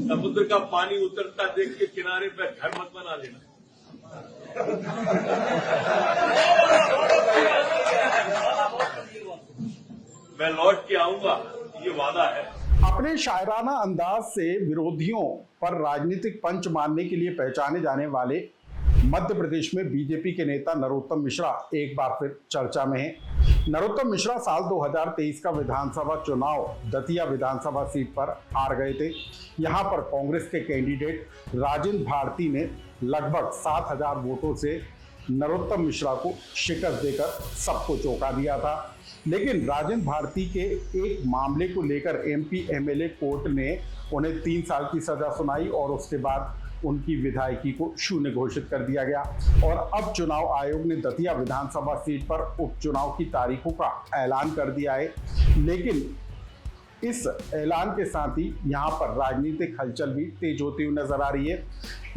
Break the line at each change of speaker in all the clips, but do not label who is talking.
समुद्र का पानी उतरता देख के किनारे पे घर मत बना लेना। मैं लौट के आऊंगा, ये वादा है।
अपने शायराना अंदाज से विरोधियों पर राजनीतिक पंच मारने के लिए पहचाने जाने वाले मध्य प्रदेश में बीजेपी के नेता नरोत्तम मिश्रा एक बार फिर चर्चा में हैं। नरोत्तम मिश्रा साल 2023 का विधानसभा चुनाव दतिया विधानसभा सीट पर हार गए थे। यहां पर कांग्रेस के कैंडिडेट राजेंद्र भारती ने लगभग 7,000 वोटों से नरोत्तम मिश्रा को शिकस्त देकर सबको चौंका दिया था। लेकिन राजेंद्र भारती के एक मामले को लेकर एमपी एमएलए कोर्ट ने उन्हें 3 साल की सजा सुनाई और उसके बाद उनकी विधायकी को शून्य घोषित कर दिया गया। और अब चुनाव आयोग ने दतिया विधानसभा सीट पर उपचुनाव की तारीखों का ऐलान कर दिया है। लेकिन इस ऐलान के साथ ही यहां पर राजनीतिक हलचल भी तेज होती हुई नजर आ रही है।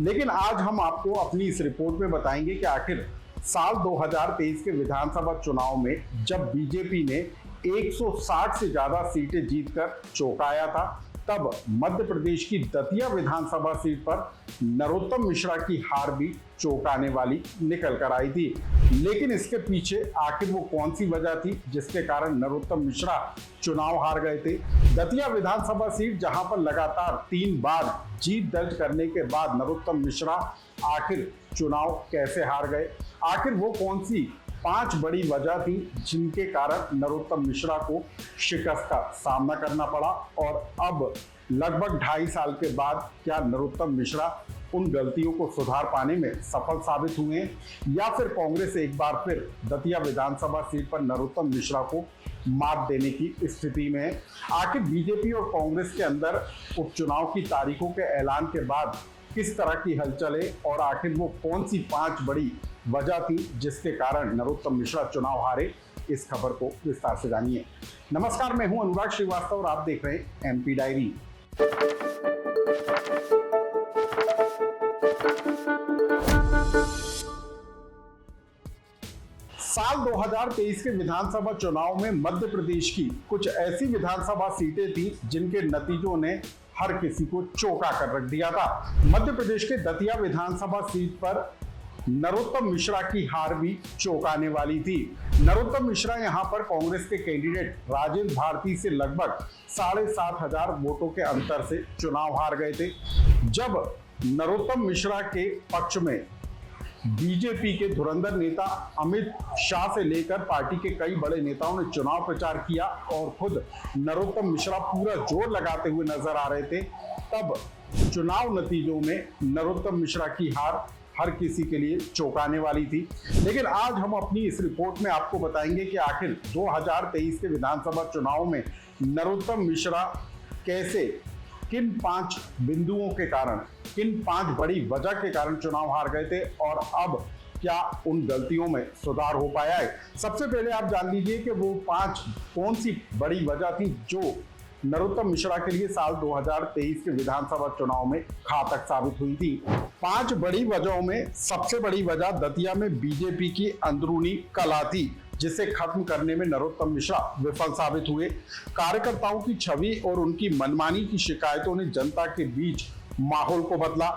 लेकिन आज हम आपको अपनी इस रिपोर्ट में बताएंगे कि आखिर साल 2023 के विधानसभा चुनाव में जब बीजेपी ने 160 से ज्यादा सीटें जीतकर चौंकाया था, तब मध्य प्रदेश की दतिया विधानसभा सीट पर नरोत्तम मिश्रा की हार भी चौंकाने वाली निकल कर आई थी। लेकिन इसके पीछे आखिर वो कौन सी वजह थी जिसके कारण नरोत्तम मिश्रा चुनाव हार गए थे? दतिया विधानसभा सीट जहां पर लगातार 3 बार जीत दर्ज करने के बाद नरोत्तम मिश्रा आखिर चुनाव कैसे हार गए? आखिर वो कौन सी 5 बड़ी वजह थी जिनके कारण नरोत्तम मिश्रा को शिकस्त का सामना करना पड़ा? और अब लगभग 2.5 साल के बाद क्या नरोत्तम मिश्रा उन गलतियों को सुधार पाने में सफल साबित हुए हैं, या फिर कांग्रेस एक बार फिर दतिया विधानसभा सीट पर नरोत्तम मिश्रा को मात देने की स्थिति में है? आखिर बीजेपी और कांग्रेस के अंदर उपचुनाव की तारीखों के ऐलान के बाद किस तरह की हलचल है और आखिर वो कौन सी 5 बड़ी वजह थी जिसके कारण नरोत्तम मिश्रा चुनाव हारे? इस खबर को विस्तार से जानिए। नमस्कार, मैं हूं अनुराग श्रीवास्तव और आप देख रहे हैं एमपी डायरी। साल 2023 के विधानसभा चुनाव में मध्य प्रदेश की कुछ ऐसी विधानसभा सीटें थी जिनके नतीजों ने हर किसी को चौंका कर रख दिया था। मध्य प्रदेश के दतिया विधानसभा सीट पर नरोत्तम मिश्रा की हार भी चौंकाने वाली थी। नरोत्तम मिश्रा यहां पर कांग्रेस के कैंडिडेट राजेंद्र भारती से लगभग 7,500 वोटों के अंतर से चुनाव हार गए थे। जब नरोत्तम मिश्रा के पक्ष में बीजेपी के धुरंधर नेता अमित शाह से लेकर पार्टी के कई बड़े नेताओं ने चुनाव प्रचार किया और खुद नरोत्तम मिश्रा पूरा जोर लगाते हुए नजर आ रहे थे, तब चुनाव नतीजों में नरोत्तम मिश्रा की हार हर किसी के लिए चौंकाने वाली थी। लेकिन आज हम अपनी इस रिपोर्ट में आपको बताएंगे कि आखिर 2023 के विधानसभा चुनाव में नरोत्तम मिश्रा कैसे, किन 5 बिंदुओं के कारण, किन 5 बड़ी वजह के कारण चुनाव हार गए थे और अब क्या उन गलतियों में सुधार हो पाया है। सबसे पहले आप जान लीजिए कि वो 5 कौन सी बड़ी वजह थी जो नरोत्तम मिश्रा के लिए साल 2023 के विधानसभा चुनाव में घातक साबित हुई थी। 5 बड़ी वजहों में सबसे बड़ी वजह दतिया में बीजेपी की अंदरूनी कलह थी, जिसे खत्म करने में नरोत्तम मिश्रा विफल साबित हुए। कार्यकर्ताओं की छवि और उनकी मनमानी की शिकायतों ने जनता के बीच माहौल को बदला।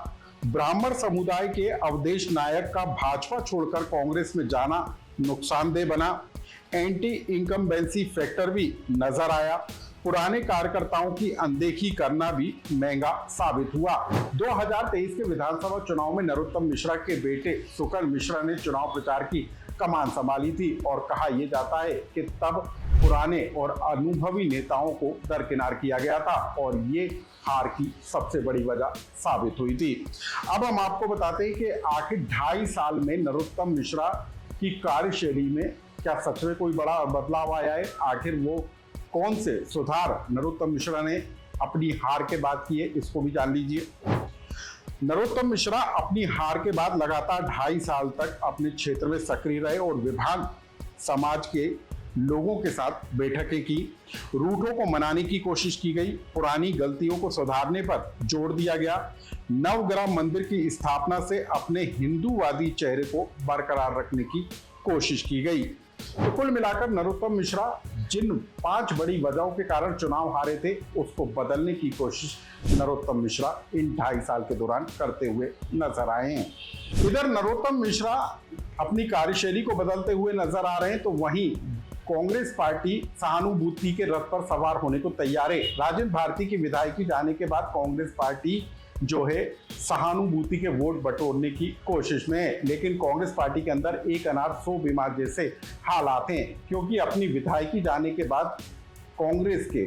ब्राह्मण समुदाय के अवधेश नायक का भाजपा छोड़कर कांग्रेस में जाना नुकसानदेह बना। एंटी इनकम्बेंसी फैक्टर भी नजर आया। पुराने कार्यकर्ताओं की अनदेखी करना भी महंगा साबित हुआ। 2023 के विधानसभा चुनाव में नरोत्तम मिश्रा के बेटे सुकल मिश्रा ने चुनाव प्रचार की कमान संभाली थी और कहा यह जाता है कि तब पुराने और अनुभवी नेताओं को दरकिनार किया गया था और ये हार की सबसे बड़ी वजह साबित हुई थी। अब हम आपको बताते हैं कि आखिर 2.5 साल में नरोत्तम मिश्रा की कार्यशैली में क्या सच में कोई बड़ा बदलाव आया है? आखिर वो कौन से सुधार नरोत्तम मिश्रा ने अपनी हार के बाद किए, इसको भी जान लीजिए। नरोत्तम मिश्रा अपनी हार के बाद लगातार 2.5 साल तक अपने क्षेत्र में सक्रिय रहे और विभिन्न समाज के लोगों के साथ बैठकें की। रूठों को मनाने की कोशिश की गई, पुरानी गलतियों को सुधारने पर जोर दिया गया। नवग्रह मंदिर की स्थापना से अपने हिंदूवादी चेहरे को बरकरार रखने की कोशिश की गई। तो कुल मिलाकर नरोत्तम मिश्रा जिन 5 बड़ी वजहों के कारण चुनाव हारे थे उसको बदलने की कोशिश नरोत्तम मिश्रा इन 2.5 साल के दौरान करते हुए नजर आए हैं। इधर नरोत्तम मिश्रा अपनी कार्यशैली को बदलते हुए नजर आ रहे हैं, तो वहीं कांग्रेस पार्टी सहानुभूति के रथ पर सवार होने को तैयार है। राजेंद्र भारती की विधायकी जाने के बाद कांग्रेस पार्टी जो है सहानुभूति के वोट बटोरने की कोशिश में है, लेकिन कांग्रेस पार्टी के अंदर एक अनार 100 बीमार जैसे हालात हैं, क्योंकि अपनी विधायकी जाने के बाद कांग्रेस के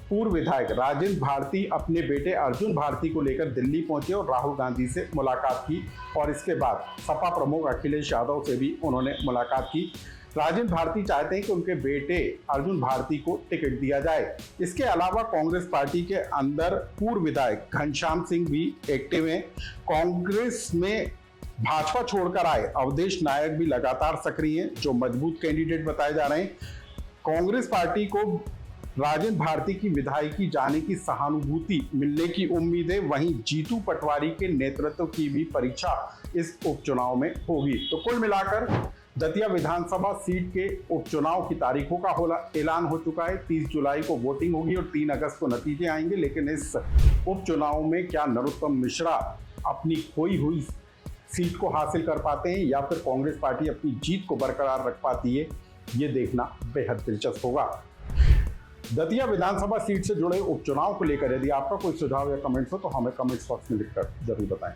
पूर्व विधायक राजेंद्र भारती अपने बेटे अर्जुन भारती को लेकर दिल्ली पहुंचे और राहुल गांधी से मुलाकात की, और इसके बाद सपा प्रमुख अखिलेश यादव से भी उन्होंने मुलाकात की। राजेंद्र भारती चाहते हैं कि उनके बेटे अर्जुन भारती को टिकट दिया जाए। इसके अलावा कांग्रेस पार्टी के अंदर पूर्व विधायक घनश्याम सिंह भी एक्टिव हैं। कांग्रेस में भाजपा छोड़कर आए अवधेश नायक भी लगातार सक्रिय हैं, जो मजबूत कैंडिडेट बताए जा रहे हैं। कांग्रेस पार्टी को राजेंद्र भारती की विधायकी जाने की सहानुभूति मिलने की उम्मीद है। वहीं जीतू पटवारी के नेतृत्व की भी परीक्षा इस उपचुनाव में होगी। तो कुल मिलाकर दतिया विधानसभा सीट के उपचुनाव की तारीखों का ऐलान हो चुका है। 30 जुलाई को वोटिंग होगी और 3 अगस्त को नतीजे आएंगे। लेकिन इस उपचुनाव में क्या नरोत्तम मिश्रा अपनी खोई हुई सीट को हासिल कर पाते हैं या फिर कांग्रेस पार्टी अपनी जीत को बरकरार रख पाती है, ये देखना बेहद दिलचस्प होगा। दतिया विधानसभा सीट से जुड़े उपचुनाव को लेकर यदि आपका कोई सुझाव या कमेंट्स हो तो हमें कमेंट्स बॉक्स में लिखकर जरूर बताएं।